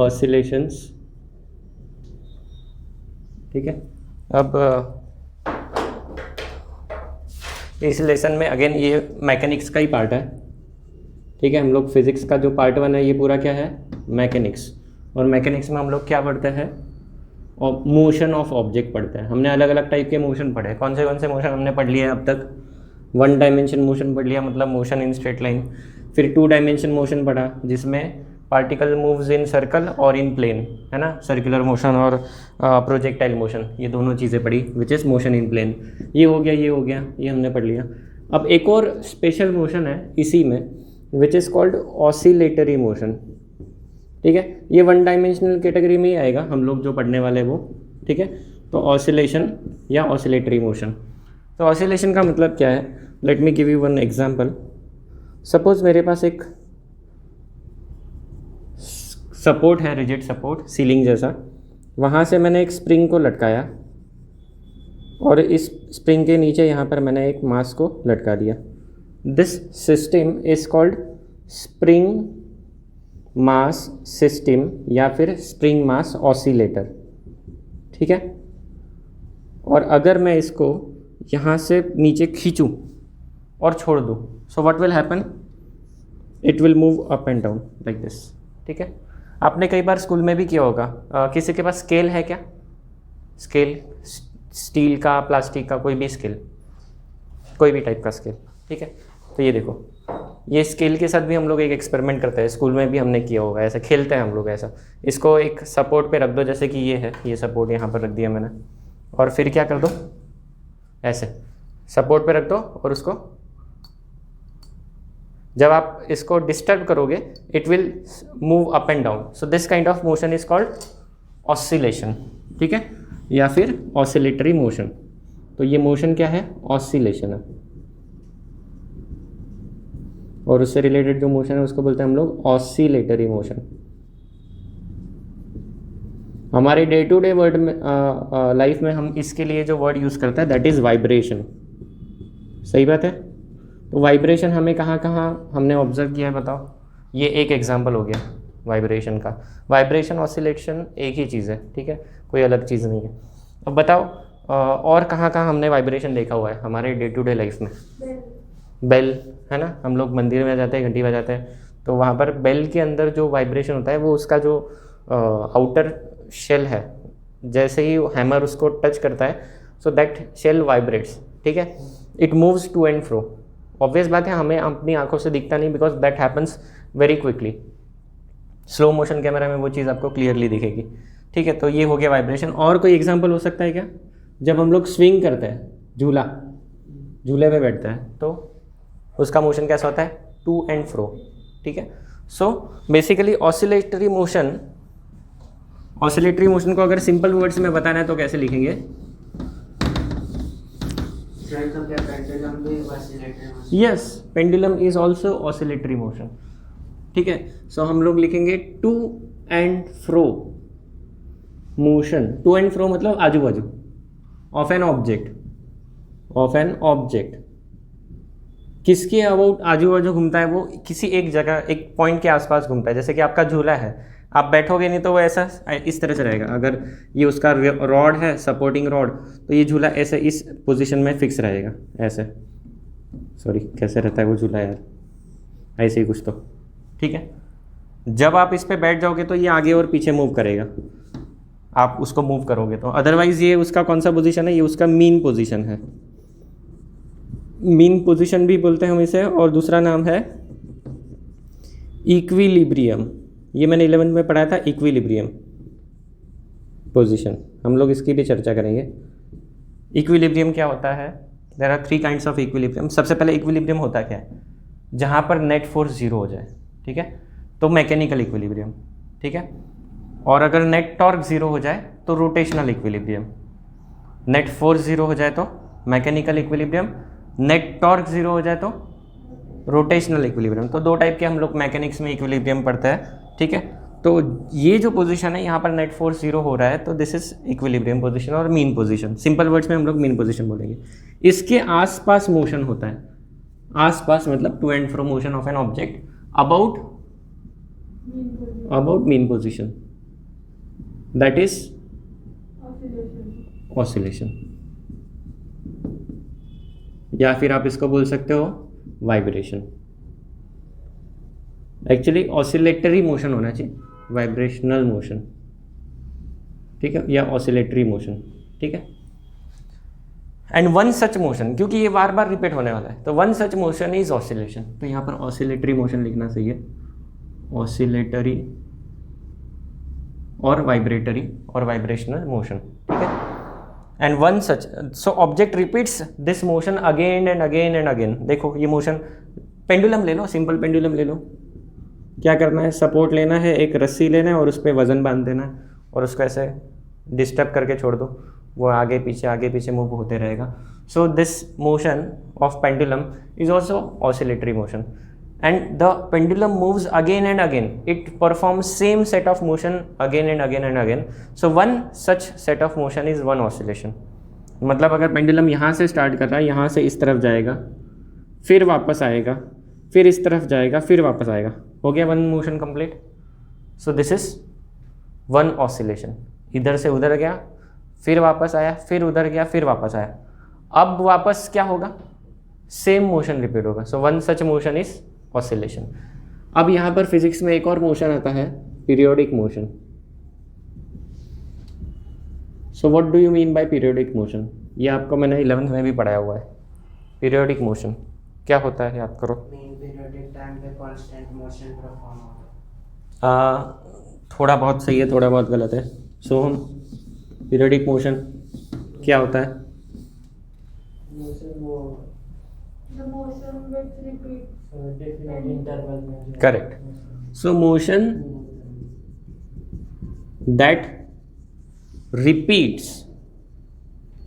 Oscillations, ठीक है। अब इस लेसन में अगेन ये मैकेनिक्स का ही पार्ट है, ठीक है। हम लोग फिजिक्स का जो पार्ट 1 है ये पूरा क्या है, मैकेनिक्स। और मैकेनिक्स में हम लोग क्या पढ़ते हैं, मोशन ऑफ ऑब्जेक्ट पढ़ते हैं। हमने अलग अलग टाइप के मोशन पढ़े। कौन से मोशन हमने पढ़ लिए अब तक? 1 डायमेंशन मोशन पढ़ लिया, मतलब मोशन इन स्ट्रेट लाइन। फिर 2 डायमेंशन मोशन पढ़ा जिसमें पार्टिकल मूव्स इन सर्कल और इन प्लेन, है ना, सर्कुलर मोशन और प्रोजेक्टाइल मोशन, ये दोनों चीज़ें पढ़ी, which is motion in plane. ये हो गया, ये हो गया, ये हमने पढ़ लिया। अब एक और स्पेशल मोशन है इसी में, which is called oscillatory motion, ठीक है। ये 1 डायमेंशनल कैटेगरी में ही आएगा, हम लोग जो पढ़ने वाले वो, ठीक है। तो ऑसिलेशन या ऑसिलेटरी मोशन। तो ऑसिलेशन का मतलब क्या है, let me give you one example. Suppose मेरे पास एक सपोर्ट है, रिजिड सपोर्ट, सीलिंग जैसा। वहाँ से मैंने एक स्प्रिंग को लटकाया और इस स्प्रिंग के नीचे यहाँ पर मैंने एक मास को लटका दिया। This system is called spring mass system या फिर स्प्रिंग मास ऑसिलेटर, ठीक है। और अगर मैं इसको यहाँ से नीचे खींचूँ और छोड़ दूँ, so what will happen, it will move up and down like this, ठीक है। आपने कई बार स्कूल में भी किया होगा। किसी के पास स्केल है क्या? स्केल, स्टील का, प्लास्टिक का, कोई भी स्केल, कोई भी टाइप का स्केल, ठीक है। तो ये देखो, ये स्केल के साथ भी हम लोग एक एक्सपेरिमेंट करते हैं, स्कूल में भी हमने किया होगा, ऐसा खेलते हैं हम लोग। ऐसा इसको एक सपोर्ट पे रख दो, जैसे कि ये है, ये सपोर्ट यहाँ पर रख दिया मैंने, और फिर क्या कर दो, ऐसे सपोर्ट पे रख दो, और उसको जब आप इसको डिस्टर्ब करोगे it will move up and down. So this kind of motion is called oscillation, ठीक है, या फिर ऑसिलेटरी मोशन। तो ये मोशन क्या है, ऑसिलेशन है। और उससे रिलेटेड जो मोशन है उसको बोलते हैं हम लोग ऑसिलेटरी मोशन। हमारे डे टू डे वर्ड में लाइफ में हम इसके लिए जो वर्ड यूज़ करते हैं दैट इज़ वाइब्रेशन, सही बात है। तो वाइब्रेशन हमें कहाँ कहाँ हमने ऑब्जर्व किया है बताओ। ये एक एग्जांपल हो गया वाइब्रेशन का। वाइब्रेशन ऑसिलेशन एक ही चीज़ है, ठीक है, कोई अलग चीज़ नहीं है। अब बताओ और कहाँ कहाँ हमने वाइब्रेशन देखा हुआ है हमारे डे टू डे लाइफ में। बेल है ना, हम लोग मंदिर में जाते हैं, घंटी बजाते हैं, तो वहाँ पर बेल के अंदर जो वाइब्रेशन होता है वो उसका जो आउटर शेल है, जैसे ही हैमर उसको टच करता है सो दैट शेल वाइब्रेट्स, ठीक है, it moves to and fro. Obvious बात है, हमें अपनी आंखों से दिखता नहीं because that happens very quickly. Slow motion camera में वो चीज़ आपको क्लियरली दिखेगी, ठीक है। तो ये हो गया वाइब्रेशन। और कोई एग्जांपल हो सकता है क्या? जब हम लोग स्विंग करते हैं, झूले पे बैठते हैं, तो उसका मोशन कैसा होता है, टू एंड फ्रो, ठीक है। सो बेसिकली ऑसिलेटरी मोशन को अगर सिंपल वर्ड्स में बताना है तो कैसे लिखेंगे? Yes, pendulum is also oscillatory motion, ठीक है। सो हम लोग लिखेंगे to and fro motion. To and fro मतलब आजू बाजू ऑफ एन ऑब्जेक्ट। किसके अबाउट आजू बाजू घूमता है? वो किसी एक जगह, एक पॉइंट के आसपास घूमता है। जैसे कि आपका झूला है, आप बैठोगे नहीं तो वो ऐसा इस तरह से रहेगा। अगर ये उसका रॉड है, सपोर्टिंग रॉड, तो ये झूला ऐसे इस पोजीशन में फिक्स रहेगा, ऐसे। सॉरी, कैसे रहता है वो झूला यार, ऐसे ही कुछ तो, ठीक है। जब आप इस पे बैठ जाओगे तो ये आगे और पीछे मूव करेगा, आप उसको मूव करोगे तो। अदरवाइज ये उसका कौन सा पोजीशन है? ये उसका मीन पोजीशन है। मीन पोजीशन भी बोलते हैं हम इसे, और दूसरा नाम है इक्विलिब्रियम। ये मैंने 11th में पढ़ा था, इक्विलिब्रियम पोजीशन। हम लोग इसकी भी चर्चा करेंगे। इक्विलिब्रियम क्या होता है? There are 3 kinds of equilibrium. सबसे पहले इक्विलिब्रियम होता क्या है? जहाँ पर नेट फोर्स 0 हो जाए, ठीक है, तो मैकेनिकल इक्विलिब्रियम, ठीक है। और अगर नेट टॉर्क 0 हो जाए तो रोटेशनल इक्विलिब्रियम। नेट फोर्स 0 हो जाए तो मैकेनिकल इक्विलिब्रियम, नेट टॉर्क 0 हो जाए तो रोटेशनल इक्विलिब्रियम। तो 2 टाइप के हम लोग मैकेनिक्स में इक्विलिब्रियम पढ़ते हैं, ठीक है। तो ये जो पोजीशन है, यहाँ पर नेट फोर्स 0 हो रहा है, तो दिस इज इक्विलिब्रियम पोजीशन और मीन पोजीशन। सिंपल वर्ड्स में हम लोग मीन पोजीशन बोलेंगे। इसके आसपास मोशन होता है, आसपास मतलब to and fro motion of an object about mean position, that is oscillation, या फिर आप इसको बोल सकते हो वाइब्रेशन। एक्चुअली ऑसिलेटरी मोशन होना चाहिए, वाइब्रेशनल मोशन, ठीक है, या ऑसिलेटरी मोशन, ठीक है। एंड वन सच मोशन, क्योंकि ये बार बार रिपीट होने वाला है, तो one such motion is oscillation, तो यहाँ पर ऑसिलेटरी मोशन लिखना सही है, ऑसिलेटरी और वाइब्रेटरी और वाइब्रेशनल मोशन, ठीक है। And one such, so object repeats this motion again and again and again. देखो ये मोशन, पेंडुलम ले लो, सिंपल पेंडुलम ले लो, क्या करना है, सपोर्ट लेना है, एक रस्सी लेना है और उस पर वजन बांध देना है और उसको ऐसे डिस्टर्ब करके छोड़ दो, वो आगे पीछे मूव होते रहेगा। So this motion of pendulum is also oscillatory motion, and the pendulum moves again and again, it performs same set of motion again and again and again, so one such set of motion is one oscillation। मतलब अगर pendulum यहाँ से start कर रहा है, यहाँ से इस तरफ जाएगा, फिर वापस आएगा, फिर इस तरफ जाएगा, फिर वापस आएगा, हो गया one motion complete. So this is one oscillation, इधर से उधर गया, फिर वापस आया, फिर उधर गया, फिर वापस आया, अब वापस क्या होगा, सेम मोशन रिपीट होगा। So one such motion is oscillation. अब यहाँ पर फिजिक्स में एक और मोशन आता है, periodic motion. So what do you mean by periodic motion? ये आपको मैंने 11th में भी पढ़ाया हुआ है। पीरियोडिक मोशन क्या होता है, याद करो। पीरियोडिक टाइम पे कांस्टेंट मोशन परफॉर्म होगा। थोड़ा बहुत सही है, थोड़ा बहुत गलत है। सो हम पीरियोडिक मोशन क्या होता है? The motion which repeats definite interval में। Correct. So motion that repeats,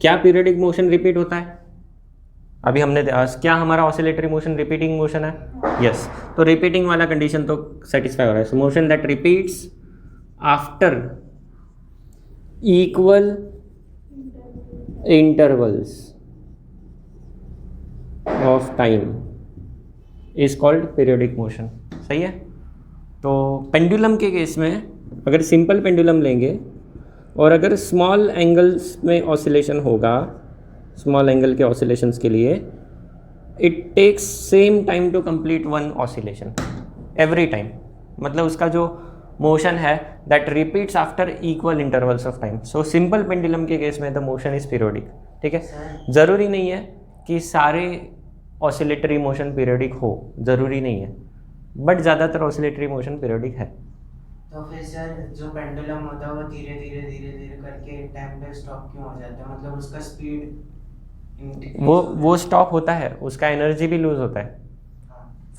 क्या पीरियोडिक मोशन रिपीट होता है? अभी हमने क्या हमारा ऑसिलेटरी मोशन रिपीटिंग मोशन है? यस। तो रिपीटिंग वाला कंडीशन तो सेटिस्फाई हो रहा है। सो motion that repeats after equal intervals of time is called periodic motion. सही है। तो पेंडुलम के केस में अगर सिंपल पेंडुलम लेंगे और अगर स्मॉल एंगल्स में ऑसिलेशन होगा, स्मॉल एंगल के ऑसिलेशंस के लिए it takes same time to complete one oscillation every time. मतलब उसका जो मोशन है that repeats after equal intervals of time. So simple pendulum के केस में द मोशन इज पीरियोडिक। ठीक है, ज़रूरी नहीं है कि सारे ऑसिलेटरी मोशन पीरियोडिक हो, ज़रूरी नहीं है, बट ज़्यादातर ऑसिलेटरी मोशन पीरियोडिक है। तो फिर सर जो पेंडुलम होता है वो धीरे धीरे करके एक टाइम पे स्टॉप क्यों हो जाता है? मतलब उसका स्पीड वो स्टॉप होता है, उसका एनर्जी भी लूज होता है।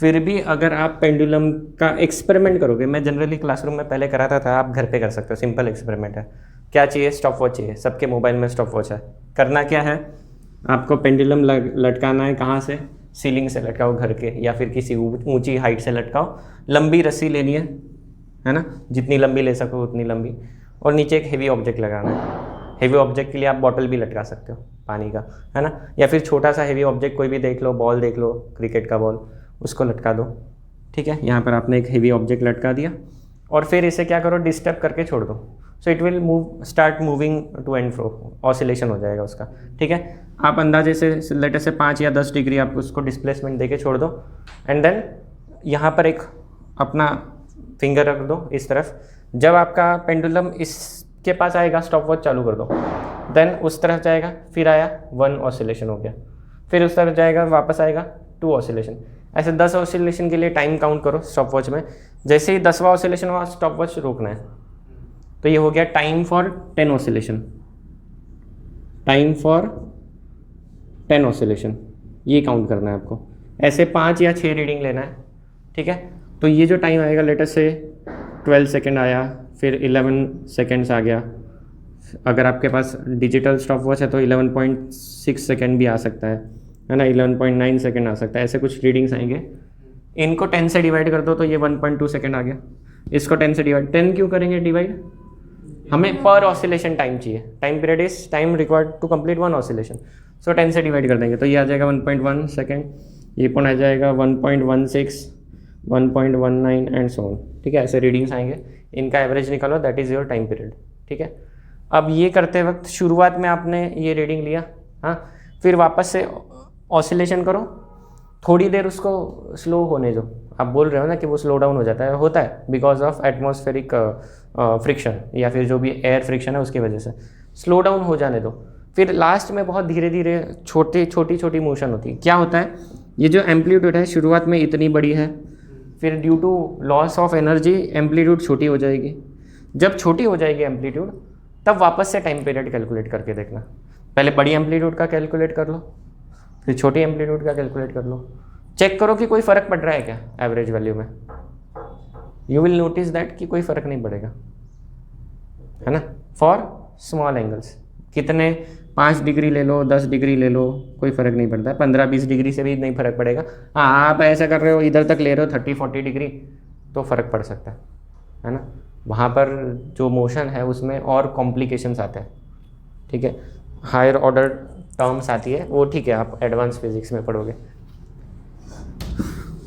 फिर भी अगर आप पेंडुलम का एक्सपेरिमेंट करोगे, मैं जनरली क्लासरूम में पहले कराता था, आप घर पे कर सकते हो, सिंपल एक्सपेरिमेंट है। क्या चाहिए? स्टॉप वॉच चाहिए, सबके मोबाइल में स्टॉप वॉच है। करना क्या है, आपको पेंडुलम लटकाना है, कहाँ से? सीलिंग से लटकाओ घर के, या फिर किसी ऊंची हाइट से लटकाओ। लंबी रस्सी लेनी है ना, जितनी लंबी ले सको उतनी लंबी, और नीचे एक हेवी ऑब्जेक्ट लगाना है। हेवी ऑब्जेक्ट के लिए आप बॉटल भी लटका सकते हो पानी का, है ना, या फिर छोटा सा हेवी ऑब्जेक्ट कोई भी देख लो, बॉल देख लो, क्रिकेट का बॉल, उसको लटका दो। ठीक है, यहाँ पर आपने एक हेवी ऑब्जेक्ट लटका दिया और फिर इसे क्या करो, डिस्टर्ब करके छोड़ दो। So it will start moving to and fro, oscillation हो जाएगा उसका। ठीक है, आप अंदाजे से लेटर से 5 या 10 डिग्री आप उसको डिस्प्लेसमेंट देके छोड़ दो, एंड देन यहाँ पर एक अपना फिंगर रख दो इस तरफ। जब आपका पेंडुलम इसके पास आएगा, स्टॉप वॉच चालू कर दो, देन उस तरफ जाएगा, फिर आया 1 ऑसिलेशन हो गया, फिर उस तरफ जाएगा, वापस आएगा 2 ऑसिलेशन। ऐसे 10 ऑसिलेशन के लिए टाइम काउंट करो स्टॉप वॉच में। जैसे ही 10वां ऑसिलेशन हुआ, स्टॉप वॉच रोकना है। तो ये हो गया time for 10 oscillation, time for 10 oscillation, ये काउंट करना है आपको। ऐसे 5 या 6 रीडिंग लेना है। ठीक है, तो ये जो टाइम आएगा, लेटर से 12 सेकेंड आया, फिर 11 सेकेंड्स आ गया। अगर आपके पास डिजिटल स्टॉप वॉच है तो 11.6 सेकेंड भी आ सकता है ना, 11.9 सेकेंड आ सकता है। ऐसे कुछ रीडिंग्स आएंगे। इनको 10 से डिवाइड कर दो तो ये 1.2 सेकेंड आ गया। इसको 10 से डिवाइड, 10 क्यों करेंगे डिवाइड? हमें पर ऑसिलेशन टाइम चाहिए। Time period is time required to complete 1 oscillation. So 10 से डिवाइड कर देंगे तो ये आ जाएगा 1.1 सेकेंड, ये पॉइंट आ जाएगा 1.16, 1.19 एंड सो ऑन। ठीक है, ऐसे रीडिंग्स आएंगे, इनका एवरेज निकालो, that is your time period. ठीक है। ठीक है। अब ये करते वक्त शुरुआत में आपने ये रीडिंग लिया, हाँ, फिर वापस से ऑसिलेशन करो, थोड़ी देर उसको स्लो होने दो। आप बोल रहे हो ना कि वो स्लो डाउन हो जाता है, होता है बिकॉज ऑफ एटमॉस्फेरिक फ्रिक्शन या फिर जो भी एयर फ्रिक्शन है उसकी वजह से स्लो डाउन हो जाने दो। फिर लास्ट में बहुत धीरे धीरे छोटी छोटी मोशन होती है। क्या होता है, ये जो एम्पलीट्यूड है शुरुआत में इतनी बड़ी है, फिर due to loss of energy amplitude छोटी हो जाएगी। जब छोटी हो जाएगी एम्पलीट्यूड, तब वापस से टाइम पीरियड कैलकुलेट करके देखना। पहले बड़ी एम्पलीट्यूड का कैलकुलेट कर लो, फिर छोटी एम्पलीट्यूड का कैलकुलेट कर लो, चेक करो कि कोई फ़र्क पड़ रहा है क्या एवरेज वैल्यू में। यू विल नोटिस दैट कि कोई फ़र्क नहीं पड़ेगा, है ना। फॉर स्मॉल एंगल्स कितने 5 डिग्री ले लो, 10 डिग्री ले लो, कोई फ़र्क नहीं पड़ता है। 15-20 डिग्री से भी नहीं फ़र्क पड़ेगा। हाँ, आप ऐसा कर रहे हो, इधर तक ले रहे हो 30-40 डिग्री, तो फ़र्क पड़ सकता है ना। वहाँ पर जो मोशन है उसमें और कॉम्प्लिकेशंस आते हैं, ठीक है, हायर ऑर्डर टर्म्स आती है, वो ठीक है, आप एडवांस फिजिक्स में पढ़ोगे।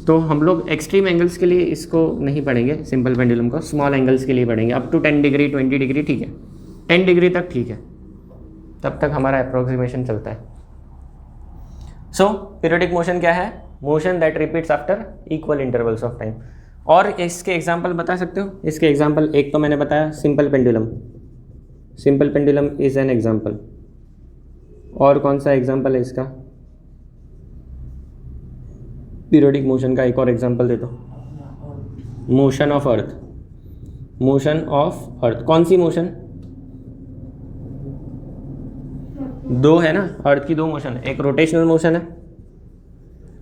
तो हम लोग एक्सट्रीम एंगल्स के लिए इसको नहीं पढ़ेंगे, सिंपल पेंडुलम को, स्मॉल एंगल्स के लिए पढ़ेंगे। अप टू 10 डिग्री 20 डिग्री ठीक है, 10 डिग्री तक ठीक है, तब तक हमारा अप्रोक्सीमेशन चलता है। सो पीरियोडिक मोशन क्या है, motion that repeats after equal intervals of time. और इसके एग्जांपल बता सकते हो? इसके एग्जांपल एक तो मैंने बताया simple pendulum, simple pendulum is an example. और कौन सा एग्जांपल है इसका? पीरियोडिक मोशन का एक और एग्जांपल दे दो। Motion of earth, motion of earth, कौन सी मोशन? दो है ना, अर्थ की दो मोशन है, एक रोटेशनल मोशन है।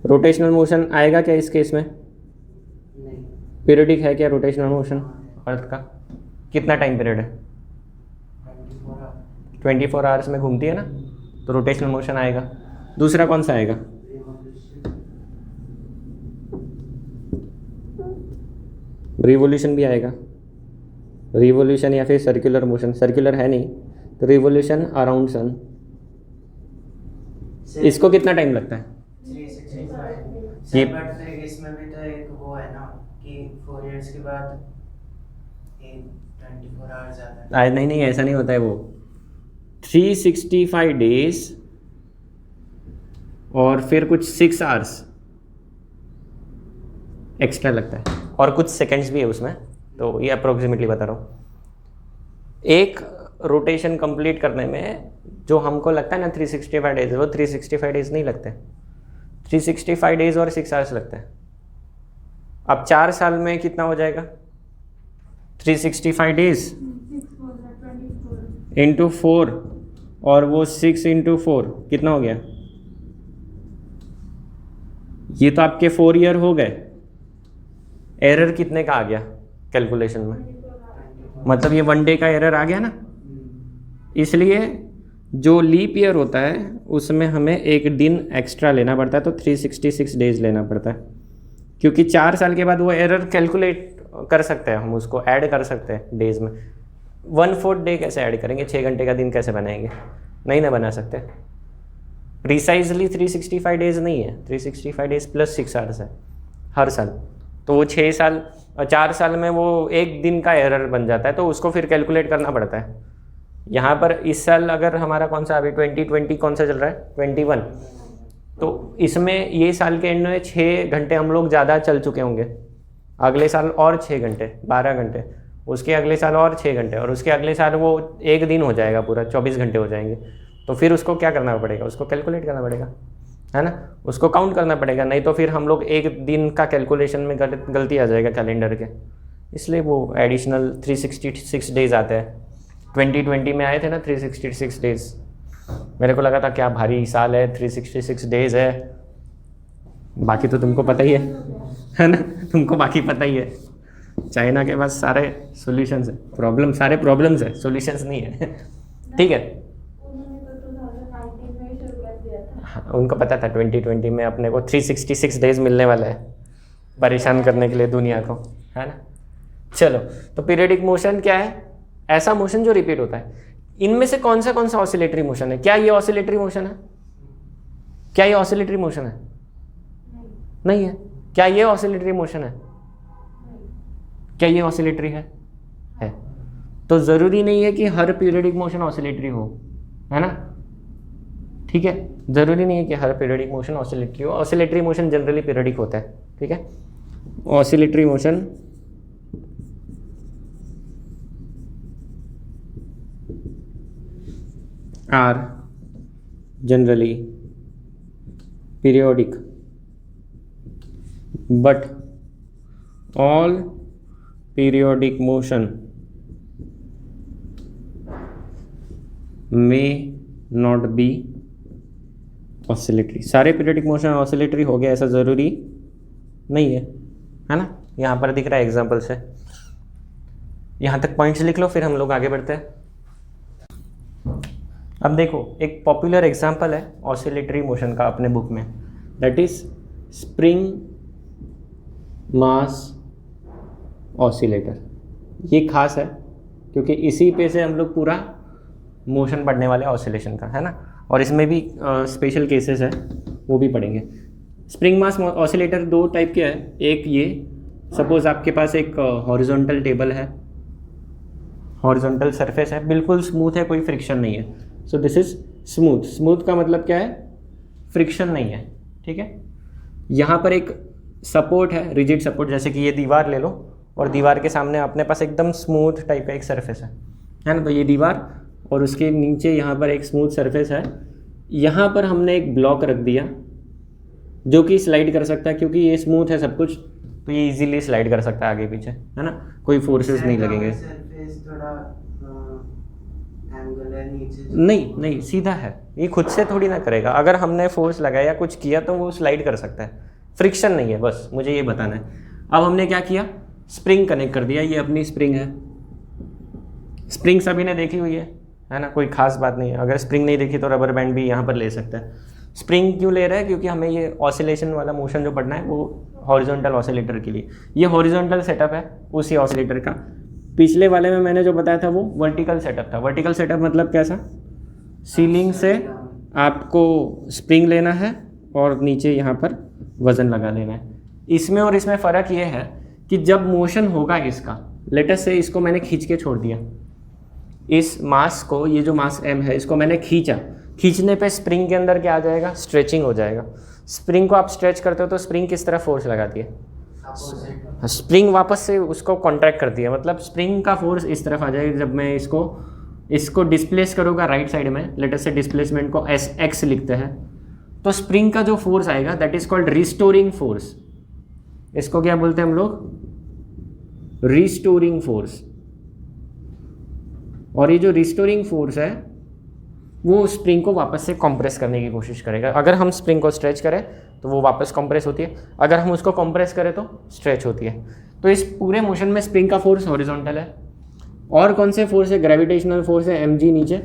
रोटेशनल मोशन आएगा क्या इस केस में? पीरियोडिक है क्या रोटेशनल मोशन अर्थ का? कितना टाइम पीरियड है? 24 आवर्स में घूमती है ना, तो रोटेशनल मोशन आएगा। दूसरा कौन सा आएगा? रिवोल्यूशन भी आएगा, रिवोल्यूशन या फिर सर्कुलर मोशन। सर्कुलर है नहीं तो रिवोल्यूशन अराउंड सन। इसको कितना टाइम लगता है? 365। ये बट फिर इसमें भी तो एक वो है ना कि 4 इयर्स के बाद 24 आवर्स आता है। नहीं ऐसा नहीं होता है। वो 365 डेज और फिर कुछ 6 आवर्स एक्स्ट्रा लगता है, और कुछ सेकंड्स भी है उसमें, तो ये अप्रोक्सीमेटली बता रहा हूँ। एक रोटेशन कंप्लीट करने में जो हमको लगता है ना 365 डेज, वो 365 डेज नहीं लगते, 365 डेज और 6 आवर्स लगते हैं। अब 4 साल में कितना हो जाएगा? 365 डेज इंटू 4 और वो 6 इंटू 4 कितना हो गया? ये तो आपके 4 ईयर हो गए। एरर कितने का आ गया कैलकुलेशन में? मतलब ये 1 डे का एरर आ गया ना। इसलिए जो लीप ईयर होता है उसमें हमें एक दिन एक्स्ट्रा लेना पड़ता है, तो 366 डेज लेना पड़ता है, क्योंकि 4 साल के बाद वो एरर कैलकुलेट कर सकते हैं, हम उसको ऐड कर सकते हैं डेज में। 1/4 डे कैसे ऐड करेंगे? 6 घंटे का दिन कैसे बनाएंगे? नहीं ना बना सकते। प्रिसाइजली 365 डेज नहीं है, 365 डेज प्लस 6 आवर्स है हर साल। तो वो 4 साल में वो एक दिन का एरर बन जाता है, तो उसको फिर कैलकुलेट करना पड़ता है। यहाँ पर इस साल अगर हमारा कौन सा अभी 2020 कौन सा चल रहा है? 21। तो इसमें ये साल के एंड में 6 घंटे हम लोग ज़्यादा चल चुके होंगे, अगले साल और 6 घंटे 12 घंटे, उसके अगले साल और 6 घंटे, और उसके अगले साल वो एक दिन हो जाएगा, पूरा 24 घंटे हो जाएंगे। तो फिर उसको क्या करना पड़ेगा? उसको कैलकुलेट करना पड़ेगा, है ना, उसको काउंट करना पड़ेगा। नहीं तो फिर हम लोग एक दिन का कैलकुलेशन में गलती आ जाएगा कैलेंडर के, इसलिए वो एडिशनल 366 डेज आते हैं। 2020 में आए थे ना 366 डेज, मेरे को लगा था क्या भारी साल है, 366 डेज है। बाकी तो तुमको पता ही है ना, तुमको बाकी पता ही है। चाइना के पास सारे सॉल्यूशंस है, सारे प्रॉब्लम्स है, सॉल्यूशंस नहीं है। ठीक है, उनको पता था 2020 में अपने को 366 डेज मिलने वाला है परेशान करने के लिए दुनिया को, है ना। चलो, तो पीरियोडिक मोशन क्या है? ऐसा मोशन जो रिपीट होता है। इनमें से कौन सा ऑसिलेटरी मोशन है? क्या ये ऑसिलेटरी मोशन है? क्या ये ऑसिलेटरी मोशन है? नहीं है। क्या ये ऑसिलेटरी मोशन है? क्या ये ऑसिलेटरी है? तो ज़रूरी नहीं है कि हर पीरियडिक मोशन ऑसिलेटरी हो, है ना, ठीक है, ज़रूरी नहीं है कि हर पीरियडिक मोशन ऑसिलेटरी हो। ऑसिलेटरी मोशन जनरली पीरियडिक होता है, ठीक है। Oscillatory motion are generally periodic, but all periodic motion may not be oscillatory। सारे periodic motion oscillatory हो गया ऐसा ज़रूरी नहीं है ना। यहाँ पर दिख रहा है एग्जाम्पल से, यहाँ तक पॉइंट्स लिख लो, फिर हम लोग आगे बढ़ते हैं। अब देखो एक पॉपुलर एग्जांपल है ऑसिलेटरी मोशन का अपने बुक में, that is spring mass oscillator. ये खास है क्योंकि इसी पे से हम लोग पूरा मोशन पढ़ने वाले ऑसिलेशन का, है ना, और इसमें भी स्पेशल केसेस है वो भी पढ़ेंगे। स्प्रिंग मास ऑसिलेटर दो टाइप के है। एक ये, सपोज आपके पास एक हॉरिजॉन्टल टेबल है, हॉरिजॉन्टल सरफेस है, बिल्कुल स्मूथ है, कोई फ्रिक्शन नहीं है। So this is smooth. Smooth का मतलब क्या है, फ्रिक्शन नहीं है, ठीक है। यहाँ पर एक सपोर्ट है, रिजिड सपोर्ट, जैसे कि ये दीवार ले लो और दीवार के सामने अपने पास एकदम स्मूथ टाइप का एक सरफेस है ना, तो ये दीवार और उसके नीचे यहाँ पर एक स्मूथ सरफेस है। यहाँ पर हमने एक ब्लॉक रख दिया जो कि स्लाइड कर सकता है, क्योंकि ये स्मूथ है सब कुछ, तो ये इजीली स्लाइड कर सकता है आगे पीछे, है ना, कोई फोर्सेस नहीं लगेंगे। नहीं, सीधा है, ये खुद से थोड़ी ना करेगा। अगर हमने फोर्स लगाया कुछ किया तो वो स्लाइड कर सकता है, फ्रिक्शन नहीं है, बस मुझे ये बताना है। अब हमने क्या किया, स्प्रिंग कनेक्ट कर दिया, ये अपनी स्प्रिंग है। स्प्रिंग सभी ने देखी हुई है ना, कोई खास बात नहीं है। अगर स्प्रिंग नहीं देखी तो रबर बैंड भी यहाँ पर ले सकता है। स्प्रिंग क्यों ले रहा है, क्योंकि हमें ये ऑसिलेशन वाला मोशन जो पढ़ना है वो हॉरिजॉन्टल ऑसिलेटर के लिए। ये हॉरिजॉन्टल सेटअप है उसी ऑसिलेटर का। पिछले वाले में मैंने जो बताया था वो वर्टिकल सेटअप था। वर्टिकल सेटअप मतलब कैसा, सीलिंग से आपको स्प्रिंग लेना है और नीचे यहाँ पर वज़न लगा लेना है। इसमें और इसमें फ़र्क ये है कि जब मोशन होगा इसका, लेटस से इसको मैंने खींच के छोड़ दिया, इस मास को, ये जो मास m है, इसको मैंने खींचा, खींचने पे स्प्रिंग के अंदर क्या आ जाएगा, स्ट्रेचिंग हो जाएगा। स्प्रिंग को आप स्ट्रेच करते हो तो स्प्रिंग किस तरह फोर्स लगाती है, स्प्रिंग वापस से उसको कॉन्ट्रैक्ट करती है, मतलब स्प्रिंग का फोर्स इस तरफ आ जाएगा। जब मैं इसको डिस्प्लेस करूँगा राइट साइड में, लेटर से डिस्प्लेसमेंट को x लिखते हैं, तो स्प्रिंग का जो फोर्स आएगा that is called restoring force. इसको क्या बोलते हैं हम लोग, रिस्टोरिंग फोर्स। और ये जो रिस्टोरिंग फोर्स है वो स्प्रिंग को वापस से कंप्रेस करने की कोशिश करेगा। अगर हम स्प्रिंग को स्ट्रेच करें तो वो वापस कंप्रेस होती है, अगर हम उसको कंप्रेस करें तो स्ट्रेच होती है। तो इस पूरे मोशन में स्प्रिंग का फोर्स हॉरिजॉन्टल है। और कौन से फोर्स है, ग्रेविटेशनल फोर्स है mg नीचे,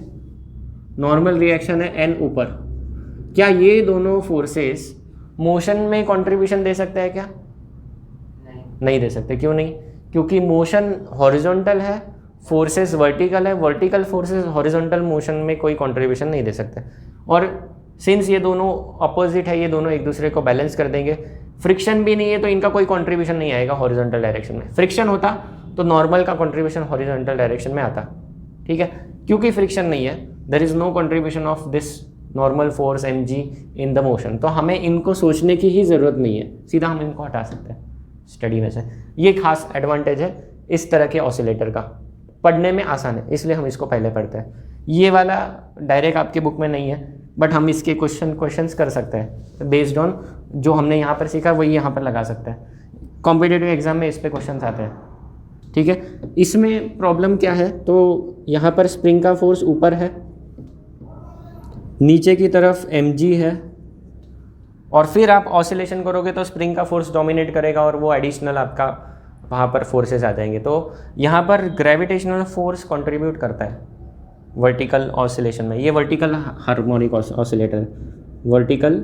नॉर्मल रिएक्शन है n ऊपर। क्या ये दोनों फोर्सेस मोशन में कंट्रीब्यूशन दे सकते हैं क्या, नहीं दे सकते। क्यों नहीं, क्योंकि मोशन हॉरिजॉन्टल है, फोर्सेस वर्टिकल है, वर्टिकल फोर्सेस हॉरिजॉन्टल मोशन में कोई कंट्रीब्यूशन नहीं दे सकते। और सिंस ये दोनों अपोजिट है, ये दोनों एक दूसरे को बैलेंस कर देंगे। फ्रिक्शन भी नहीं है तो इनका कोई कंट्रीब्यूशन नहीं आएगा हॉरिजॉन्टल डायरेक्शन में। फ्रिक्शन होता तो नॉर्मल का कंट्रीब्यूशन हॉरिजॉन्टल डायरेक्शन में आता, ठीक है। क्योंकि फ्रिक्शन नहीं है, there is no contribution of this normal force mg in the motion, तो हमें इनको सोचने की ही ज़रूरत नहीं है, सीधा हम इनको हटा सकते हैं स्टडी में से। ये खास एडवांटेज है इस तरह के ऑसिलेटर का, पढ़ने में आसान है, इसलिए हम इसको पहले पढ़ते हैं। ये वाला डायरेक्ट आपके बुक में नहीं है, बट हम इसके क्वेश्चंस कर सकते हैं बेस्ड ऑन जो हमने यहाँ पर सीखा, वही यहाँ पर लगा सकते हैं। कॉम्पिटिटिव एग्जाम में इस पे क्वेश्चंस आते हैं, ठीक है। इसमें प्रॉब्लम क्या है, तो यहाँ पर स्प्रिंग का फोर्स ऊपर है, नीचे की तरफ mg है, और फिर आप ऑसिलेशन करोगे तो स्प्रिंग का फोर्स डोमिनेट करेगा और वो एडिशनल आपका वहाँ पर फोर्सेस आ जाएंगे। तो यहाँ पर ग्रेविटेशनल फोर्स कंट्रीब्यूट करता है वर्टिकल ऑसिलेशन में। ये vertical harmonic oscillator, vertical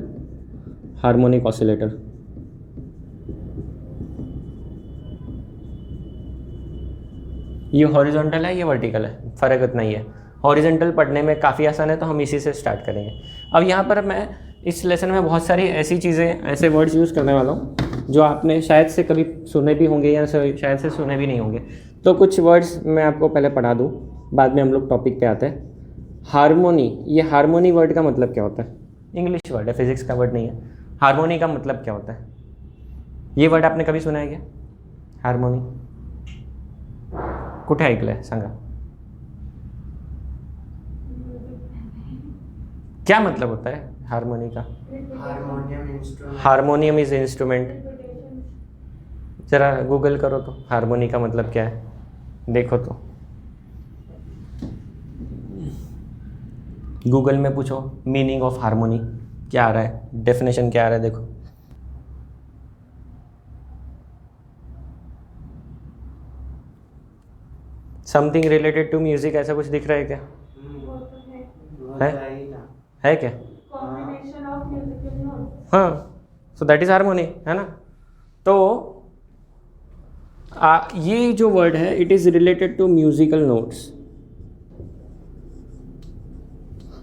harmonic oscillator. ये हॉरिजॉन्टल है, ये वर्टिकल है, फ़र्क इतना ही है। हॉरिजॉन्टल पढ़ने में काफ़ी आसान है तो हम इसी से स्टार्ट करेंगे। अब यहाँ पर मैं इस लेसन में बहुत सारी ऐसी चीज़ें, ऐसे वर्ड्स यूज़ करने वाला हूँ जो आपने शायद से कभी सुने भी होंगे या शायद से सुने भी नहीं होंगे। तो कुछ वर्ड्स मैं आपको पहले पढ़ा दूँ, बाद में हम लोग टॉपिक पे आते हैं। हारमोनी, ये हारमोनी वर्ड का मतलब क्या होता है? इंग्लिश वर्ड है, फिजिक्स का वर्ड नहीं है। हारमोनी का मतलब क्या होता है? ये वर्ड आपने कभी सुना है क्या? हारमोनी कुठे ऐकलंय सांगा? क्या मतलब होता है हारमोनी का? Harmonium instrument. Harmonium is instrument. Repetition. जरा गूगल करो तो हारमोनी का मतलब क्या है, देखो तो। गूगल में पूछो मीनिंग ऑफ हारमोनी क्या आ रहा है, डेफिनेशन क्या आ रहा है, देखो। समथिंग रिलेटेड टू म्यूजिक, ऐसा कुछ दिख रहा है क्या? वो तो है। वो है? जाएगा। है क्या? Combination of musical notes. हाँ, सो दैट इज हारमोनी, है ना। तो ये जो वर्ड है it is related to musical notes.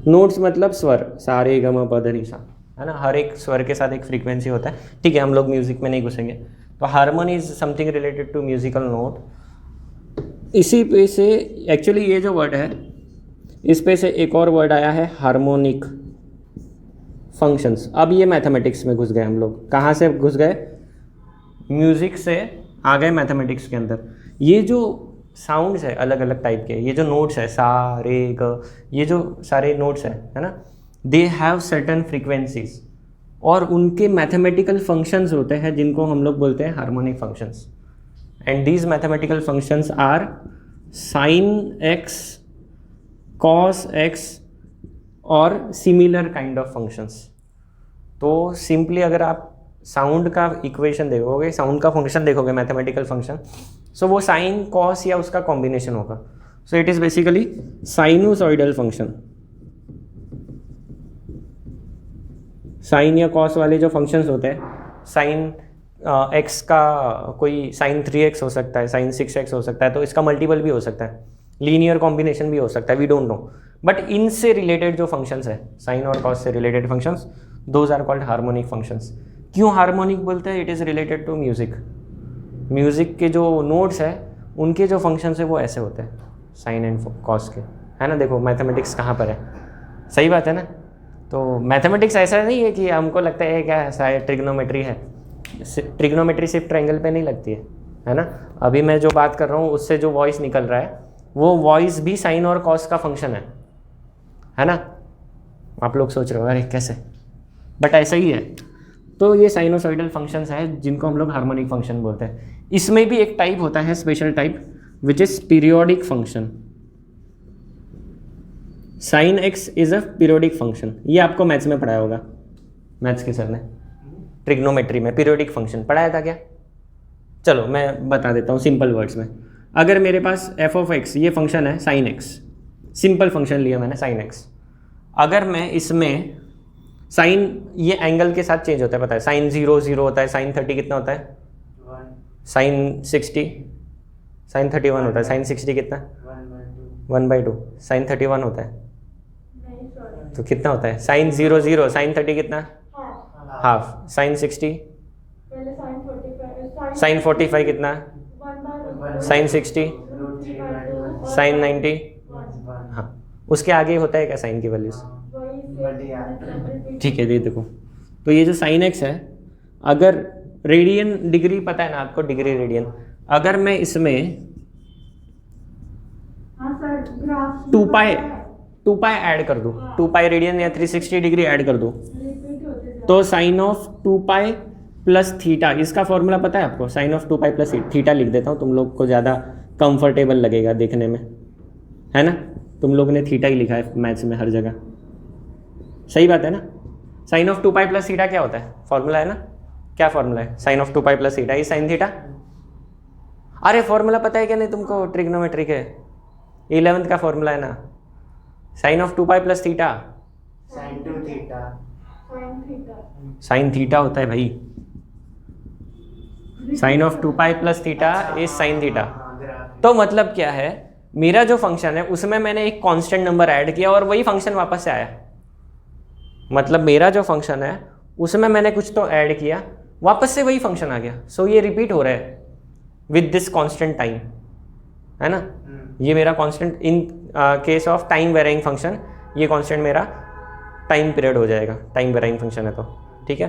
Notes मतलब स्वर, सा रे ग म प ध नि सा, है ना। हर एक स्वर के साथ एक फ्रीक्वेंसी होता है, ठीक है, हम लोग म्यूजिक में नहीं घुसेंगे। तो harmony is something related to musical note. इसी पे से एक्चुअली ये जो वर्ड है, इस पे से एक और वर्ड आया है हार्मोनिक फंक्शंस। अब ये मैथमेटिक्स में घुस गए हम लोग। कहाँ से घुस गए? म्यूजिक से आ गए मैथमेटिक्स के अंदर। ये जो साउंड्स है अलग अलग टाइप के, ये जो नोट्स है सा रे ग, ये जो सारे नोट्स है ना, दे हैव सर्टन फ्रीक्वेंसीज और उनके मैथमेटिकल फंक्शंस होते हैं जिनको हम लोग बोलते हैं harmonic functions. And these mathematical functions are sine x, cos x और सिमिलर काइंड ऑफ फंक्शंस। तो सिंपली अगर आप साउंड का इक्वेशन देखोगे, साउंड का फंक्शन देखोगे, मैथमेटिकल फंक्शन, सो वो साइन कॉस या उसका कॉम्बिनेशन होगा। So it is basically sinusoidal function. Sine या कॉस वाले जो फंक्शंस होते हैं, साइन एक्स का कोई साइन 3x हो सकता है, साइन 6x हो सकता है, तो इसका मल्टीपल भी हो सकता है, लीनियर कॉम्बिनेशन भी हो सकता है, वी डोंट नो। बट इनसे रिलेटेड जो फंक्शंस है, साइन और कॉस से related functions, those are called harmonic functions. क्यों हार्मोनिक बोलते हैं? It is related to music. Music के जो नोट्स है उनके जो फंक्शंस है वो ऐसे होते हैं, साइन एंड कॉस के, है ना। देखो मैथमेटिक्स कहाँ पर है, सही बात है ना। तो मैथमेटिक्स ऐसा नहीं है कि हमको लगता है क्या है ट्रिग्नोमेट्री है। ट्रिग्नोमेट्री सिर्फ ट्रायंगल पे नहीं लगती है ना। अभी मैं जो बात कर रहा हूँ उससे जो वॉइस निकल रहा है वो वॉइस भी साइन और कॉस का फंक्शन है ना। आप लोग सोच रहे हो अरे कैसे, बट ऐसा ही है। तो ये साइनोसॉइडल फंक्शंस है जिनको हम लोग हार्मोनिक फंक्शन बोलते हैं। इसमें भी एक टाइप होता है, special type, which is periodic function. Sine x is a periodic function. ये आपको मैथ्स में पढ़ाया होगा, मैथ्स के सर ने ट्रिग्नोमेट्री में पीरियोडिक फंक्शन पढ़ाया था क्या? चलो मैं बता देता हूँ सिंपल वर्ड्स में। अगर मेरे पास एफ ऑफ एक्स ये फंक्शन है साइन एक्स, सिंपल फंक्शन लिया मैंने साइन एक्स। अगर मैं इसमें साइन, ये एंगल के साथ चेंज होता है, पता है, साइन 0 0 होता है, साइन 30 कितना होता है? 1। साइन 60, साइन 31 होता है, साइन 60 कितना? 1/2। साइन 31 होता है नहीं सॉरी। तो कितना होता है? साइन 0 0, साइन 30 कितना? हाफ। साइन 60, पहले साइन 45, साइन 45 कितना? 1/1, साइन 60, साइन 90। हाँ, उसके आगे होता है क्या साइन की वैल्यूज? ठीक है, ये देखो। तो ये जो साइन एक्स है, अगर रेडियन डिग्री पता है ना आपको, डिग्री रेडियन, अगर मैं इसमें हाँ सर ग्राफ 2 पाई ऐड कर दूँ, 2 पाई रेडियन या 360 डिग्री ऐड कर दूँ, रिपीट होते जाते तो sine of 2 pi plus theta, इसका फॉर्मूला पता है आपको? Sine of 2 pi plus theta लिख देता हूँ, तुम लोग को ज़्यादा कंफर्टेबल लगेगा देखने में, है ना। तुम लोग ने थीटा ही लिखा है मैथ्स में हर जगह, सही बात है ना। Sine of 2 pi plus theta क्या होता है? फॉर्मूला है ना, क्या फॉर्मूला है? Sine of 2 pi plus theta is sine theta. अरे फॉर्मूला पता है क्या नहीं तुमको? ट्रिग्नोमेट्री के 11th का फॉर्मूला है ना, sine of 2 pi plus theta sine 2 theta. Sine theta. Sine theta होता है भाई। Sine of 2 pi plus theta is sine theta. तो मतलब क्या है, मेरा जो फंक्शन है उसमें मैंने एक कांस्टेंट नंबर ऐड किया और वही फंक्शन वापस से आया। मतलब मेरा जो फंक्शन है उसमें मैंने कुछ तो ऐड किया, वापस से वही फंक्शन आ गया। सो ये रिपीट हो रहा है विद दिस कांस्टेंट टाइम। है ना, ये मेरा constant in case of time varying function, ये कांस्टेंट मेरा टाइम पीरियड हो जाएगा, टाइम वेरिंग फंक्शन है तो, ठीक है।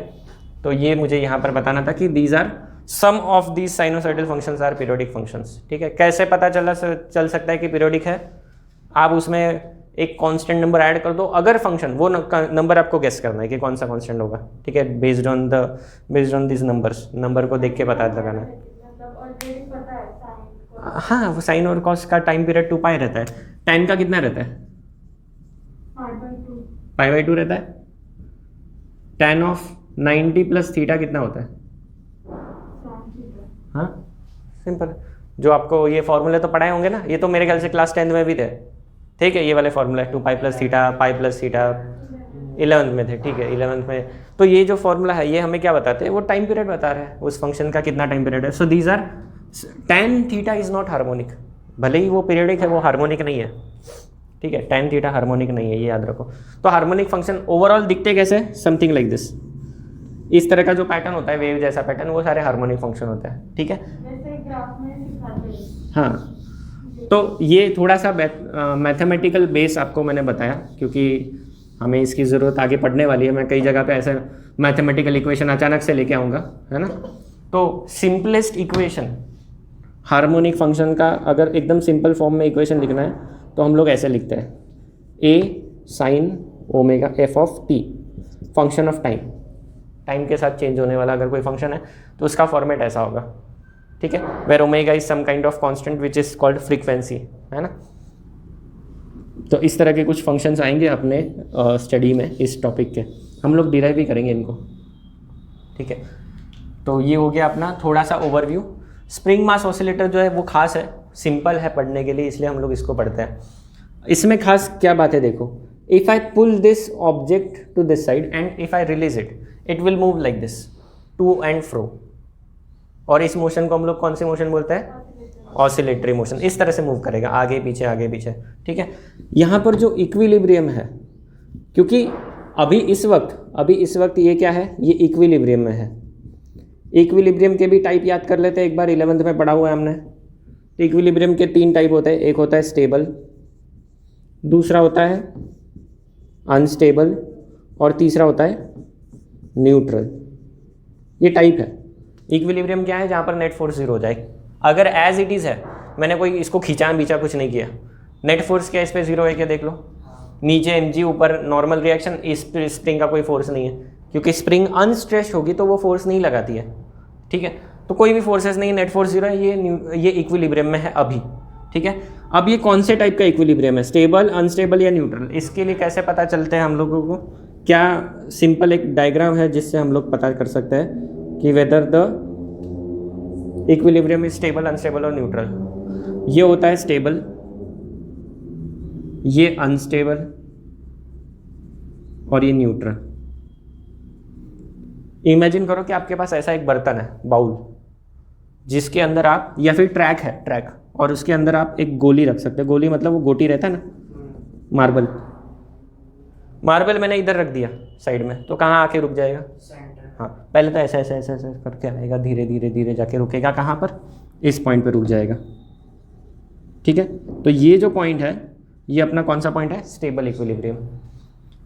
तो ये मुझे यहाँ पर बताना था कि these are some of these sinusoidal functions are periodic functions, ठीक है। कैसे पता चल सकता है कि पीरियोडिक है, आप उसमें एक कांस्टेंट नंबर ऐड कर दो, अगर फंक्शन वो नंबर आपको गेस करना है कि कौन सा कांस्टेंट होगा, ठीक है, based on this numbers, number को देख के पता लगाना है। मतलब ऑलरेडी पता है साइन को। हाँ, वो साइन और कॉस का टाइम पीरियड 2 पाई रहता है, टाइम का कितना रहता है, 5/2 पाई/2 रहता है। tan ऑफ 90 प्लस थीटा कितना होता है, sin हाँ सिंपल, जो आपको ये फॉर्मूले तो पढ़ाए होंगे ना, ये तो मेरे ख्याल से क्लास 10th में भी थे, ठीक है, ये वाले फॉर्मूला 2 पाई प्लस थीटा, पाई प्लस थीटा 11th में थे, ठीक है, 11th में। तो ये जो फॉर्मूला है ये हमें क्या बताते हैं, वो टाइम पीरियड बता रहा है उस फंक्शन का कितना टाइम पीरियड है। So these are tan theta is not harmonic, भले ही वो पीरियडिक है वो हार्मोनिक नहीं है, ठीक है, tan थीटा हार्मोनिक नहीं है, ये याद रखो। तो हार्मोनिक फंक्शन ओवरऑल दिखते कैसे, समथिंग लाइक दिस, इस तरह का जो पैटर्न होता है, वेव जैसा पैटर्न, वो सारे हार्मोनिक फंक्शन होता है, ठीक है। जैसे ग्राफ में दिखाते हैं। हाँ, तो ये थोड़ा सा मैथमेटिकल बेस आपको मैंने बताया, क्योंकि हमें इसकी ज़रूरत आगे पढ़ने वाली है। मैं कई जगह पे ऐसे मैथमेटिकल इक्वेशन अचानक से लेके आऊँगा, है ना। तो सिंपलेस्ट इक्वेशन हार्मोनिक फंक्शन का अगर एकदम सिंपल फॉर्म में इक्वेशन लिखना है तो हम लोग ऐसे लिखते हैं, A sine omega F of T, function of time, time के साथ चेंज होने वाला अगर कोई फंक्शन है तो उसका फॉर्मेट ऐसा होगा, ठीक है, where omega is some kind of constant which is called frequency, है ना। तो इस तरह के कुछ फंक्शंस आएंगे अपने स्टडी में, इस टॉपिक के हम लोग डिराइव भी करेंगे इनको, ठीक है। तो ये हो गया अपना थोड़ा सा ओवरव्यू। स्प्रिंग मास ऑसिलेटर जो है वो खास है, सिंपल है पढ़ने के लिए, इसलिए हम लोग इसको पढ़ते हैं। इसमें खास क्या बात है देखो, if I pull this object to this side and if I release it, it will move like this to and fro, और इस मोशन को हम लोग कौन से मोशन बोलते हैं, ऑसिलेटरी मोशन, इस तरह से मूव करेगा, आगे पीछे, ठीक है। यहाँ पर जो इक्विलिब्रियम है, क्योंकि अभी इस वक्त ये क्या है, ये इक्विलिब्रियम में है। इक्विलिब्रियम के भी टाइप याद कर लेते हैं, एक बार 11th में पढ़ा हुआ है हमने। तो इक्विलिब्रियम के 3 टाइप होते हैं, एक होता है स्टेबल, दूसरा होता है अनस्टेबल, और तीसरा होता है न्यूट्रल। ये टाइप है। इक्विलिब्रियम क्या है, जहाँ पर नेट फोर्स 0 हो जाए, अगर एज इट इज़ है, मैंने कोई इसको खींचा कुछ नहीं किया, नेट फोर्स क्या इस पर 0 है क्या देख लो, नीचे mg, ऊपर नॉर्मल रिएक्शन, इस स्प्रिंग का कोई फोर्स नहीं है, क्योंकि स्प्रिंग अनस्ट्रेच होगी तो वो फोर्स नहीं लगाती है, ठीक है। तो कोई भी फोर्सेस नहीं, नेट फोर्स 0 है, ये इक्विलिब्रियम में है अभी, ठीक है। अब ये कौन से टाइप का इक्विलिब्रियम है, स्टेबल, अनस्टेबल या न्यूट्रल, इसके लिए कैसे पता चलते हैं हम लोगों को, क्या सिंपल एक डायग्राम है जिससे हम लोग पता कर सकते हैं कि whether the equilibrium is stable, unstable और न्यूट्रल। ये होता है स्टेबल, ये अनस्टेबल और ये न्यूट्रल। इमेजिन करो कि आपके पास ऐसा एक बर्तन है, बाउल, जिसके अंदर आप, या फिर ट्रैक है, ट्रैक, और उसके अंदर आप एक गोली रख सकते हैं। गोली मतलब वो गोटी रहता है ना, मार्बल मैंने इधर रख दिया साइड में, तो कहाँ आके रुक जाएगा, सेंटर। हाँ, पहले तो ऐसे करके आएगा, धीरे धीरे जाके रुकेगा कहाँ पर, इस पॉइंट पे रुक जाएगा, ठीक है। तो ये जो पॉइंट है, ये अपना कौन सा पॉइंट है, स्टेबल इक्विलिब्रियम।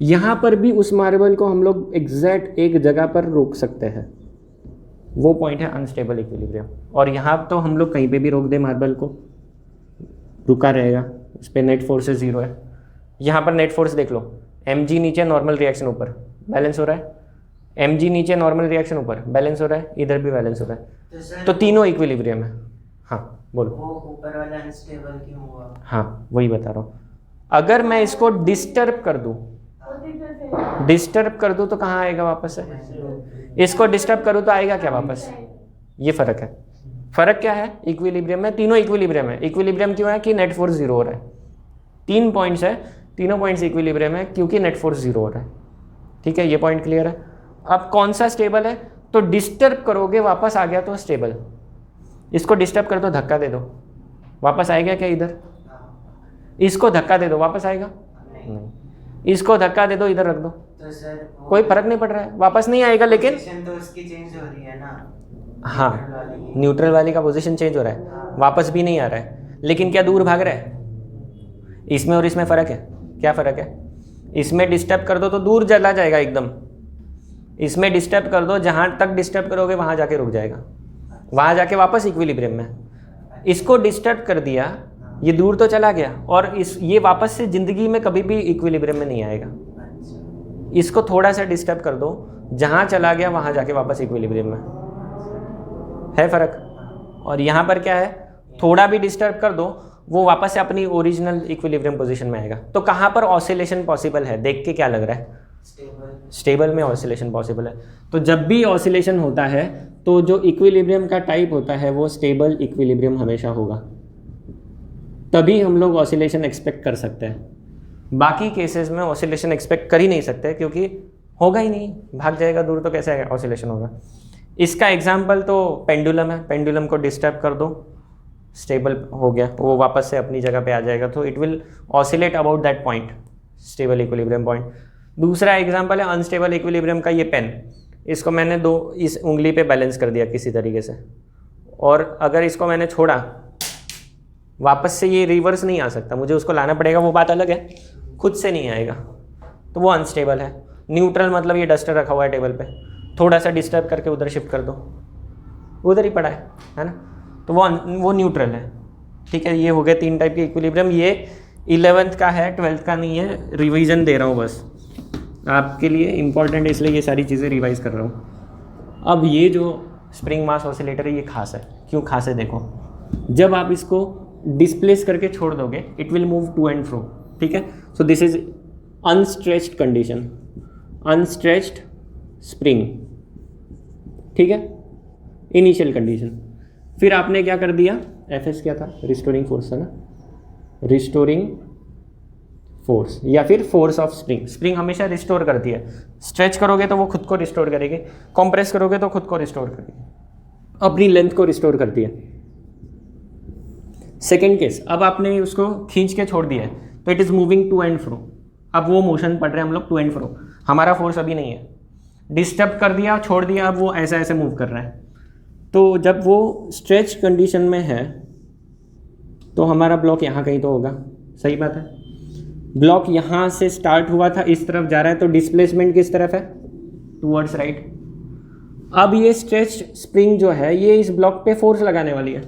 यहाँ पर भी उस मार्बल को हम लोग एग्जैक्ट एक जगह पर रोक सकते हैं, वो पॉइंट है अनस्टेबल इक्विलिब्रियम। और यहाँ तो हम लोग कहीं पे भी रोक दें मार्बल को, रुका रहेगा, उस पर नेट फोर्स 0 है। यहाँ पर नेट फोर्स देख लो, mg नीचे, नॉर्मल रिएक्शन ऊपर, बैलेंस हो रहा है, mg नीचे, नॉर्मल रिएक्शन ऊपर, बैलेंस हो रहा है, इधर भी बैलेंस हो रहा है, तो तीनों इक्विलिब्रियम है। हाँ बोलो, वो ऊपर वाला अनस्टेबल क्यों हुआ? हाँ वही बता रहा हूँ। अगर मैं इसको डिस्टर्ब कर दूँ तो कहाँ आएगा वापस से, इसको डिस्टर्ब करूँ तो आएगा क्या वापस, ये फ़र्क है। फ़र्क क्या है, इक्विलिब्रियम में तीनों इक्विलिब्रियम है। इक्विलिब्रियम क्यों है कि नेट फोर्स 0 हो रहा है, 3 पॉइंट्स है, तीनों पॉइंट्स इक्विलिब्रियम है क्योंकि नेट फोर्स 0 हो रहा है, ठीक है, ये पॉइंट क्लियर है। अब कौन सा स्टेबल है, तो डिस्टर्ब करोगे वापस आ गया तो स्टेबल, इसको डिस्टर्ब कर दो, धक्का दे दो, वापस आएगा क्या इधर, इसको धक्का दे दो वापस आएगा नहीं, इसको धक्का दे दो, इधर रख दो, तो सर कोई फर्क नहीं पड़ रहा है, वापस नहीं आएगा। लेकिन पोजीशन तो उसकी चेंज हो रही है ना, हाँ, न्यूट्रल वाली का पोजीशन चेंज हो रहा है, वापस भी नहीं आ रहा है, लेकिन क्या दूर भाग रहा है? इसमें और इसमें फ़र्क है, क्या फ़र्क है? इसमें डिस्टर्ब कर दो तो दूर चला जाएगा एकदम, इसमें डिस्टर्ब कर दो, जहाँ तक डिस्टर्ब करोगे वहाँ जाके रुक जाएगा, वहाँ जाके वापस इक्विलिब्रियम में। इसको डिस्टर्ब कर दिया, ये दूर तो चला गया, और ये वापस से ज़िंदगी में कभी भी इक्विलिब्रियम में नहीं आएगा। इसको थोड़ा सा डिस्टर्ब कर दो, जहाँ चला गया वहाँ जाके वापस इक्विलिब्रियम में, है फ़र्क। और यहाँ पर क्या है, थोड़ा भी डिस्टर्ब कर दो वो वापस से अपनी ओरिजिनल इक्विलिब्रियम पोजीशन में आएगा। तो कहाँ पर ऑसिलेशन पॉसिबल है, देख के क्या लग रहा है? स्टेबल में ऑसिलेशन पॉसिबल है। तो जब भी ऑसिलेशन होता है तो जो इक्विलिब्रियम का टाइप होता है वो स्टेबल इक्विलिब्रियम हमेशा होगा, तभी हम लोग ऑसिलेशन एक्सपेक्ट कर सकते हैं। बाकी केसेस में ऑसिलेशन एक्सपेक्ट कर ही नहीं सकते, क्योंकि होगा ही नहीं, भाग जाएगा दूर, तो कैसे ऑसिलेशन होगा। इसका एग्जाम्पल तो पेंडुलम है, पेंडुलम को डिस्टर्ब कर दो, स्टेबल हो गया, वो वापस से अपनी जगह पे आ जाएगा, तो it will oscillate about that point, stable equilibrium point. दूसरा एग्जांपल है अनस्टेबल इक्विलिब्रियम का, ये पेन, इसको मैंने इस उंगली पे बैलेंस कर दिया किसी तरीके से, और अगर इसको मैंने छोड़ा वापस से ये रिवर्स नहीं आ सकता, मुझे उसको लाना पड़ेगा, वो बात अलग है, खुद से नहीं आएगा, तो वो अनस्टेबल है। न्यूट्रल मतलब ये डस्टर रखा हुआ है टेबल पे, थोड़ा सा डिस्टर्ब करके उधर शिफ्ट कर दो, उधर ही पड़ा है ना, तो वो न्यूट्रल है। ठीक है, ये हो गए 3 टाइप के इक्विलिब्रियम। ये 11th का है, 12th का नहीं है, रिवीजन दे रहा हूँ बस आपके लिए, इंपॉर्टेंट है इसलिए ये सारी चीज़ें रिवाइज कर रहा हूँ। अब ये जो स्प्रिंग मास ऑसिलेटर है ये खास है, क्यों खास है देखो, जब आप इसको डिस्प्लेस करके छोड़ दोगे it will move to and fro. ठीक है, so this is unstretched condition, unstretched spring. ठीक है, इनिशियल कंडीशन। फिर आपने क्या कर दिया, एफएस क्या था, रिस्टोरिंग फोर्स था ना, रिस्टोरिंग फोर्स या फिर फोर्स ऑफ स्प्रिंग। स्प्रिंग हमेशा रिस्टोर करती है, स्ट्रेच करोगे तो वो खुद को रिस्टोर करेगी, कंप्रेस करोगे तो खुद को रिस्टोर करेगी, अपनी लेंथ को रिस्टोर करती है। सेकेंड केस, अब आपने उसको खींच के छोड़ दिया है तो it is moving to and fro, अब वो मोशन पढ़ रहे हैं हम लोग टू एंड फ्रो, हमारा फोर्स अभी नहीं है, डिस्टर्ब कर दिया, छोड़ दिया, अब वो ऐसा ऐसे मूव कर रहा है। तो जब वो स्ट्रेच कंडीशन में है तो हमारा ब्लॉक यहाँ कहीं तो होगा, सही बात है। ब्लॉक यहाँ से स्टार्ट हुआ था, इस तरफ जा रहा है, तो डिस्प्लेसमेंट किस तरफ है, टूवर्ड्स राइट। अब ये स्ट्रेच स्प्रिंग जो है ये इस ब्लॉक पे फोर्स लगाने वाली है,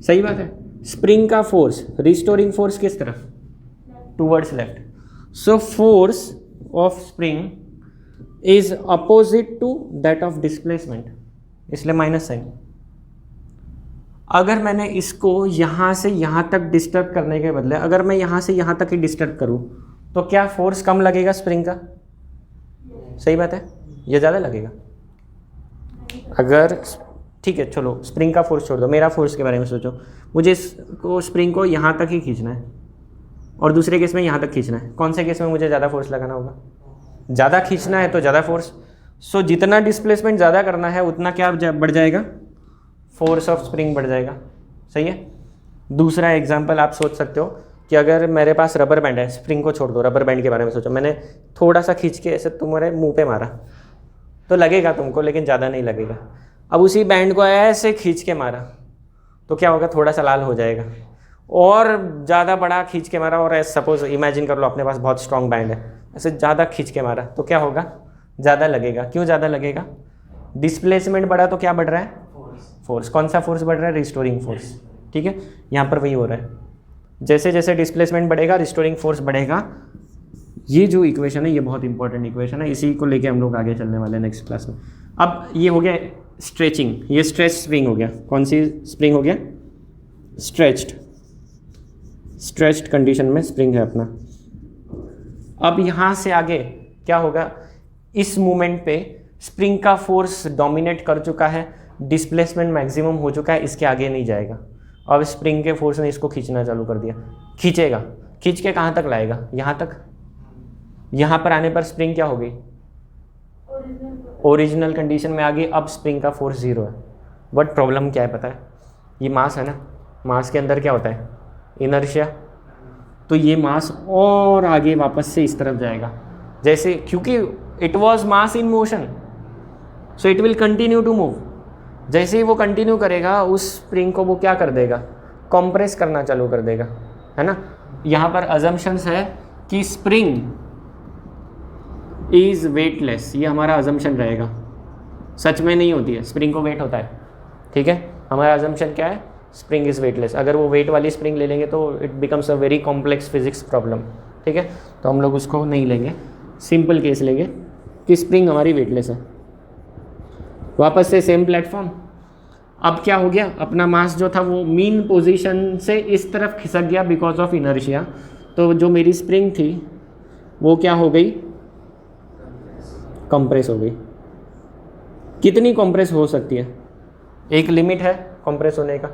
सही बात है। स्प्रिंग का फोर्स, रिस्टोरिंग फोर्स किस तरफ, towards left. So force of spring is opposite to that of displacement, इसलिए माइनस साइन। अगर मैंने इसको यहाँ से यहाँ तक डिस्टर्ब करने के बदले अगर मैं यहाँ से यहाँ तक ही डिस्टर्ब करूँ तो क्या फोर्स कम लगेगा स्प्रिंग का, सही बात है, ये ज़्यादा लगेगा। अगर ठीक है चलो स्प्रिंग का फोर्स छोड़ दो, मेरा फोर्स के बारे में सोचो, मुझे इसको स्प्रिंग को यहाँ तक ही खींचना है और दूसरे केस में यहाँ तक खींचना है, कौन से केस में मुझे ज़्यादा फोर्स लगाना होगा, ज़्यादा खींचना है तो ज़्यादा फोर्स। सो जितना डिस्प्लेसमेंट ज़्यादा करना है उतना क्या बढ़ जाएगा, फोर्स ऑफ स्प्रिंग बढ़ जाएगा, सही है। दूसरा एग्जांपल आप सोच सकते हो कि अगर मेरे पास रबर बैंड है, स्प्रिंग को छोड़ दो, रबर बैंड के बारे में सोचो, मैंने थोड़ा सा खींच के ऐसे तुम्हारे मुंह पे मारा तो लगेगा तुमको, लेकिन ज़्यादा नहीं लगेगा। अब उसी बैंड को ऐसे खींच के मारा तो क्या होगा, थोड़ा सा लाल हो जाएगा, और ज़्यादा बड़ा खींच के मारा, और सपोज इमेजिन कर लो अपने पास बहुत स्ट्रॉन्ग बैंड है, ऐसे ज़्यादा खींच के मारा तो क्या होगा, ज़्यादा लगेगा। क्यों ज़्यादा लगेगा, डिस्प्लेसमेंट बढ़ा तो क्या बढ़ रहा है, फोर्स। कौन सा फोर्स बढ़ रहा है, रिस्टोरिंग फोर्स। ठीक है, यहाँ पर वही हो रहा है, जैसे जैसे डिस्प्लेसमेंट बढ़ेगा रिस्टोरिंग फोर्स बढ़ेगा। ये जो इक्वेशन है ये बहुत इंपॉर्टेंट इक्वेशन है, इसी को लेके हम लोग आगे चलने वाले हैं नेक्स्ट क्लास में। अब ये हो गया स्ट्रेचिंग, ये स्ट्रेच स्प्रिंग हो गया, कौन सी स्प्रिंग हो गया, स्ट्रेच्ड कंडीशन में स्प्रिंग है अपना। अब यहाँ से आगे क्या होगा, इस मूवमेंट पे स्प्रिंग का फोर्स डोमिनेट कर चुका है, डिस्प्लेसमेंट मैक्सिमम हो चुका है, इसके आगे नहीं जाएगा। अब स्प्रिंग के फोर्स ने इसको खींचना चालू कर दिया, खींचेगा, खींच के कहाँ तक लाएगा, यहाँ तक। यहाँ पर आने पर स्प्रिंग क्या हो गई, ओरिजिनल कंडीशन में आ गई। अब स्प्रिंग का फोर्स 0 है। बट प्रॉब्लम क्या है पता है, ये मास है ना, मास के अंदर क्या होता है, इनर्शिया। तो ये मास और आगे वापस से इस तरफ जाएगा, जैसे क्योंकि it was mass in motion so it will continue to move. जैसे ही वो कंटिन्यू करेगा उस स्प्रिंग को वो क्या कर देगा, कंप्रेस करना चालू कर देगा, है ना। यहाँ पर अजम्पशंस है कि स्प्रिंग इज़ वेटलेस, ये हमारा अजम्पशन रहेगा। सच में नहीं होती है, स्प्रिंग को वेट होता है, ठीक है। हमारा अजम्पशन क्या है, स्प्रिंग इज़ वेटलेस। अगर वो वेट वाली स्प्रिंग ले लेंगे तो it becomes a very complex physics problem, ठीक है। तो हम लोग उसको नहीं लेंगे, सिंपल केस लेंगे कि स्प्रिंग हमारी वेटलेस है। वापस से सेम प्लेटफॉर्म। अब क्या हो गया, अपना मास जो था वो मीन पोजीशन से इस तरफ खिसक गया बिकॉज ऑफ इनर्शिया। तो जो मेरी स्प्रिंग थी वो क्या हो गई, कंप्रेस हो गई। कितनी कंप्रेस हो सकती है, एक लिमिट है कंप्रेस होने का।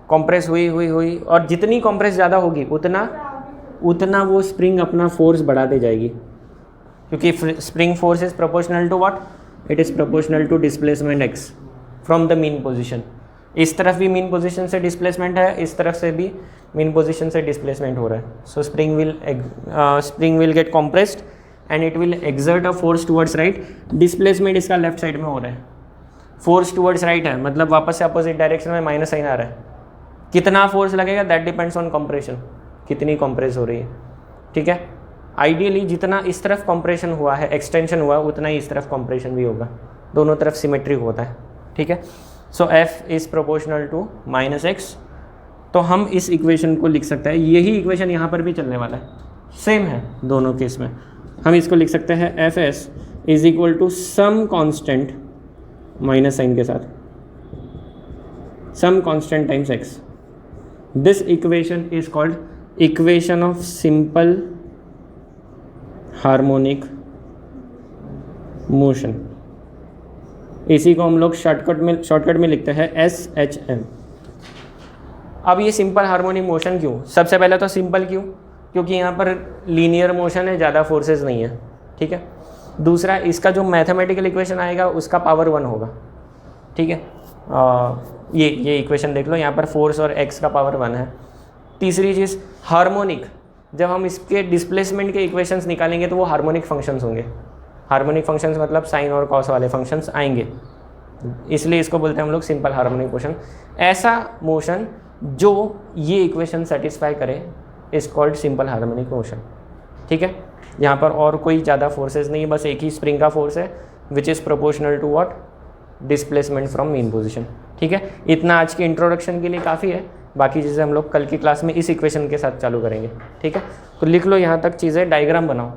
कंप्रेस हुई और जितनी कंप्रेस ज़्यादा होगी उतना वो स्प्रिंग अपना फोर्स बढ़ाते जाएगी, क्योंकि spring force is proportional to what, it is proportional to displacement x from the mean position. इस तरफ भी मीन पोजीशन से डिस्प्लेसमेंट है, इस तरफ से भी मीन पोजीशन से डिस्प्लेसमेंट हो रहा है। सो spring will get compressed and it will exert a force towards right. Displacement इसका लेफ्ट साइड में हो रहा है, फोर्स टुवर्ड्स राइट है, मतलब वापस से अपोजिट डायरेक्शन में माइनस साइन आ रहा है। कितना फोर्स लगेगा, दैट डिपेंड्स ऑन कंप्रेशन, कितनी कंप्रेस हो रही है, ठीक है। आइडियली जितना इस तरफ कंप्रेशन हुआ है, एक्सटेंशन हुआ, उतना ही इस तरफ कंप्रेशन भी होगा, दोनों तरफ सिमेट्रिक होता है, ठीक है। So F is proportional to -x। तो हम इस इक्वेशन को लिख सकते हैं, यही इक्वेशन यहाँ पर भी चलने वाला है, सेम है दोनों केस में। हम इसको लिख सकते हैं F S is equal to some constant minus sign के साथ, some constant times x. This equation is called equation of simple harmonic motion. इसी को हम लोग शॉर्टकट में लिखते हैं SHM। अब ये सिंपल हार्मोनिक मोशन क्यों, सबसे पहले तो सिंपल क्यों, क्योंकि यहाँ पर लीनियर मोशन है, ज़्यादा फोर्सेस नहीं है, ठीक है। दूसरा, इसका जो मैथमेटिकल इक्वेशन आएगा उसका पावर 1 होगा, ठीक है। ये इक्वेशन देख लो, यहाँ पर फोर्स और एक्स का पावर 1 है। तीसरी चीज़, हार्मोनिक, जब हम इसके डिस्प्लेसमेंट के इक्वेशंस निकालेंगे तो वो हार्मोनिक फंक्शंस होंगे। हार्मोनिक फंक्शंस मतलब साइन और कॉस वाले फंक्शंस आएंगे, इसलिए इसको बोलते हैं हम लोग सिंपल हार्मोनिक मोशन। ऐसा मोशन जो ये इक्वेशन सेटिस्फाई करे is called simple harmonic motion, ठीक है। यहाँ पर और कोई ज़्यादा फोर्सेस नहीं है, बस एक ही स्प्रिंग का फोर्स है which is proportional to what, displacement from mean position, ठीक है। इतना आज के इंट्रोडक्शन के लिए काफ़ी है, बाकी चीज़ें हम लोग कल की क्लास में इस इक्वेशन के साथ चालू करेंगे, ठीक है। तो लिख लो यहाँ तक चीज़ें, डायग्राम बनाओ।